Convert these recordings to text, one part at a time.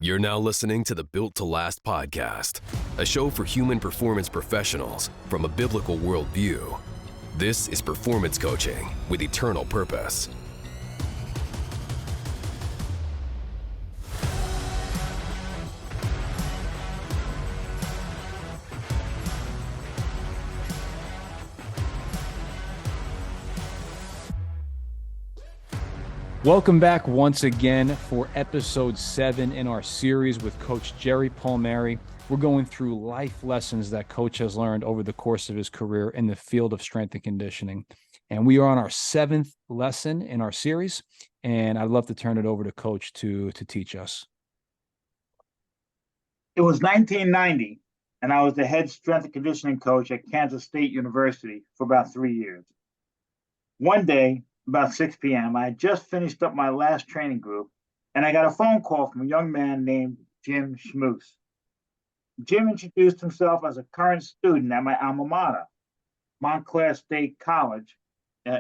You're now listening to the Built to Last podcast, a show for human performance professionals from a biblical worldview. This is performance coaching with eternal purpose. Welcome back once again for episode 7 in our series with Coach Jerry Palmieri. We're going through life lessons that Coach has learned over the course of his career in the field of strength and conditioning. And we are on our 7th lesson in our series, and I'd love to turn it over to Coach to teach us. It was 1990, and I was the head strength and conditioning coach at Kansas State University for about 3 years. One day, about 6 p.m., I had just finished up my last training group, and I got a phone call from a young man named Jim Schmoose. Jim introduced himself as a current student at my alma mater, Montclair State College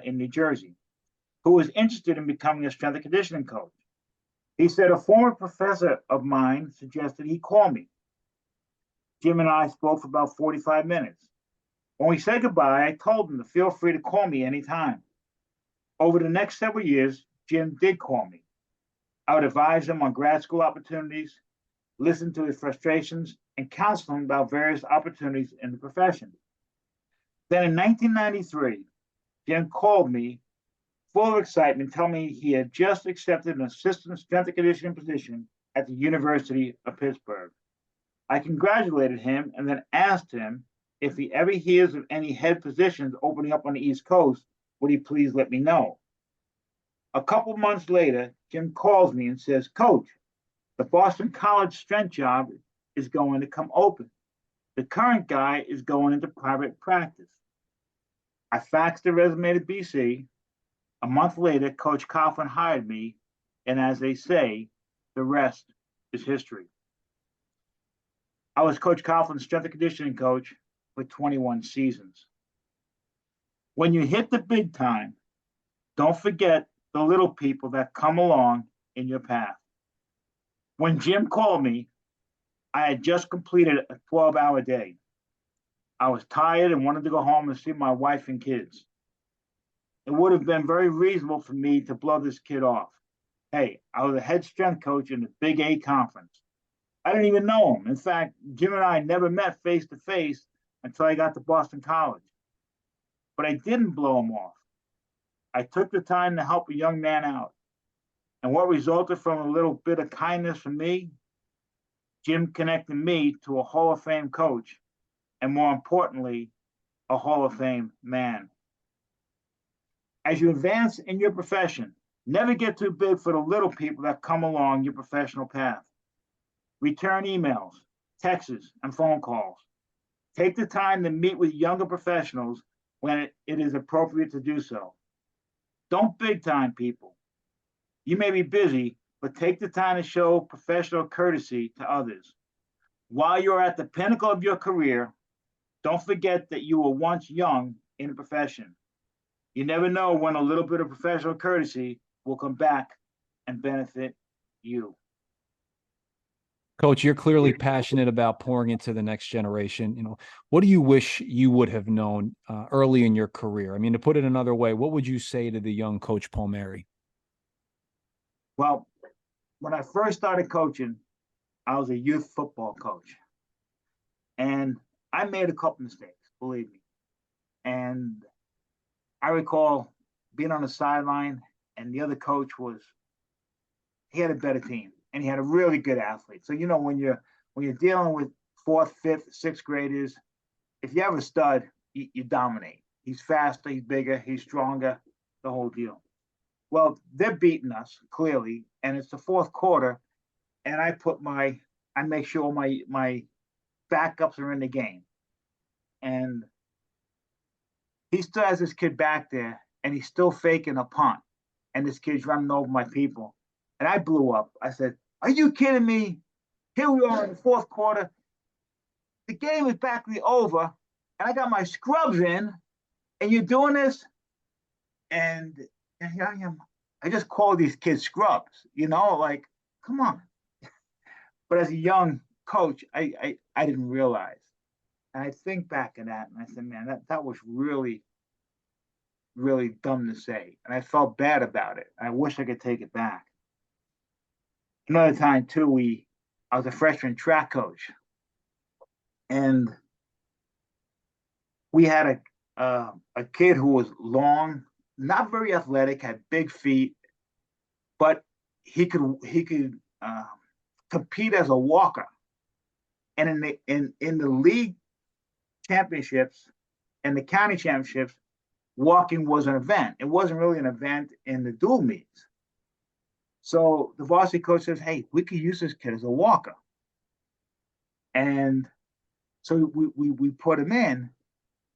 in New Jersey, who was interested in becoming a strength and conditioning coach. He said a former professor of mine suggested he call me. Jim and I spoke for about 45 minutes. When we said goodbye, I told him to feel free to call me anytime. Over the next several years, Jim did call me. I would advise him on grad school opportunities, listen to his frustrations, and counsel him about various opportunities in the profession. Then in 1993, Jim called me full of excitement, telling me he had just accepted an assistant strength and conditioning position at the University of Pittsburgh. I congratulated him and then asked him if he ever hears of any head positions opening up on the East Coast, would he please let me know? A couple months later, Jim calls me and says, Coach, the Boston College strength job is going to come open. The current guy is going into private practice. I faxed the resume to BC. A month later, Coach Coughlin hired me, and as they say, the rest is history. I was Coach Coughlin's strength and conditioning coach for 21 seasons. When you hit the big time, don't forget the little people that come along in your path. When Jim called me, I had just completed a 12-hour day. I was tired and wanted to go home and see my wife and kids. It would have been very reasonable for me to blow this kid off. Hey, I was a head strength coach in the Big A conference. I didn't even know him. In fact, Jim and I never met face to face until I got to Boston College. But I didn't blow him off. I took the time to help a young man out. And what resulted from a little bit of kindness from me, Jim connected me to a Hall of Fame coach, and more importantly, a Hall of Fame man. As you advance in your profession, never get too big for the little people that come along your professional path. Return emails, texts, and phone calls. Take the time to meet with younger professionals when it is appropriate to do so. Don't big time people. You may be busy, but take the time to show professional courtesy to others. While you're at the pinnacle of your career, don't forget that you were once young in the profession. You never know when a little bit of professional courtesy will come back and benefit you. Coach, you're clearly passionate about pouring into the next generation. What do you wish you would have known early in your career? I mean, to put it another way, what would you say to the young Coach Palmieri? Well, when I first started coaching, I was a youth football coach. And I made a couple mistakes, believe me. And I recall being on the sideline, and the other coach he had a better team. And he had a really good athlete. So, when you're dealing with 4th, 5th, 6th graders, if you have a stud, you dominate. He's faster, he's bigger, he's stronger, the whole deal. Well, they're beating us, clearly, and it's the 4th quarter, and I make sure my backups are in the game. And he still has this kid back there, and he's still faking a punt, and this kid's running over my people. And I blew up. I said, are you kidding me? Here we are in the 4th quarter. The game is practically over, and I got my scrubs in, and you're doing this? And here I am. I just call these kids scrubs, come on. But as a young coach, I didn't realize. And I think back at that and I said, man, that was really, really dumb to say. And I felt bad about it. I wish I could take it back. Another time too, I was a freshman track coach, and we had a kid who was long, not very athletic, had big feet, but he could compete as a walker. And in the league championships and the county championships, walking was an event. It wasn't really an event in the dual meets. So the varsity coach says, "Hey, we could use this kid as a walker." And so we put him in,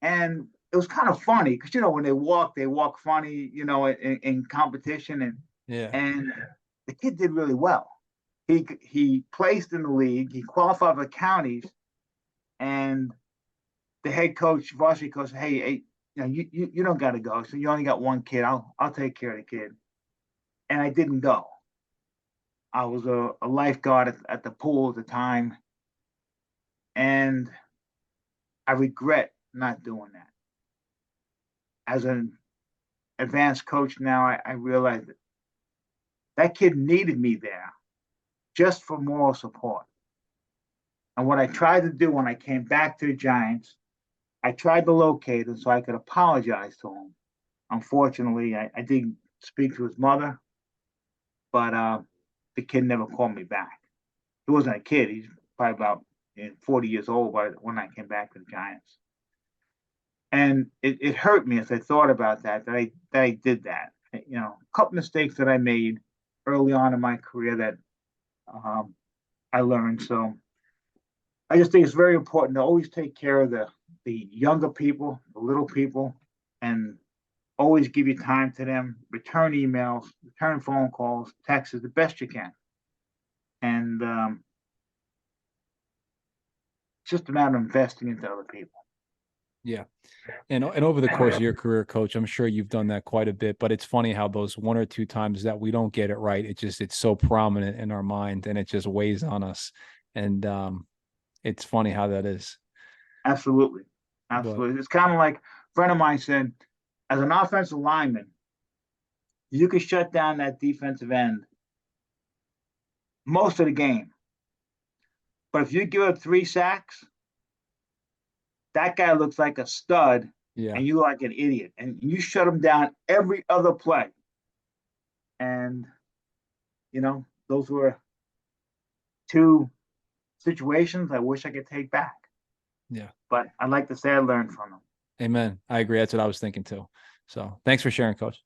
and it was kind of funny because when they walk funny, in competition, and the kid did really well. He placed in the league, he qualified for the counties, and the head coach, varsity coach, said, "Hey, you don't got to go. So you only got one kid. I'll take care of the kid." And I didn't go. I was a lifeguard at the pool at the time, and I regret not doing that. As an advanced coach now, I realize that kid needed me there just for moral support. And what I tried to do when I came back to the Giants, I tried to locate him so I could apologize to him. Unfortunately, I didn't speak to his mother, but the kid never called me back. He wasn't a kid. He's probably about 40 years old when I came back to the Giants. And it hurt me as I thought about that I did that. A couple mistakes that I made early on in my career that I learned. So I just think it's very important to always take care of the younger people, the little people, and always give your time to them, return emails, return phone calls, texts the best you can. And it's just a matter of investing into other people. Yeah. And over the course of your career, Coach, I'm sure you've done that quite a bit, but it's funny how those one or two times that we don't get it right, it's so prominent in our mind and it just weighs on us. And it's funny how that is. Absolutely. It's kind of like a friend of mine said, as an offensive lineman, you can shut down that defensive end most of the game. But if you give up 3 sacks, that guy looks like a stud, and you look like an idiot. And you shut him down every other play. And, those were 2 situations I wish I could take back. Yeah. But I'd like to say I learned from them. Amen. I agree. That's what I was thinking too. So thanks for sharing, Coach.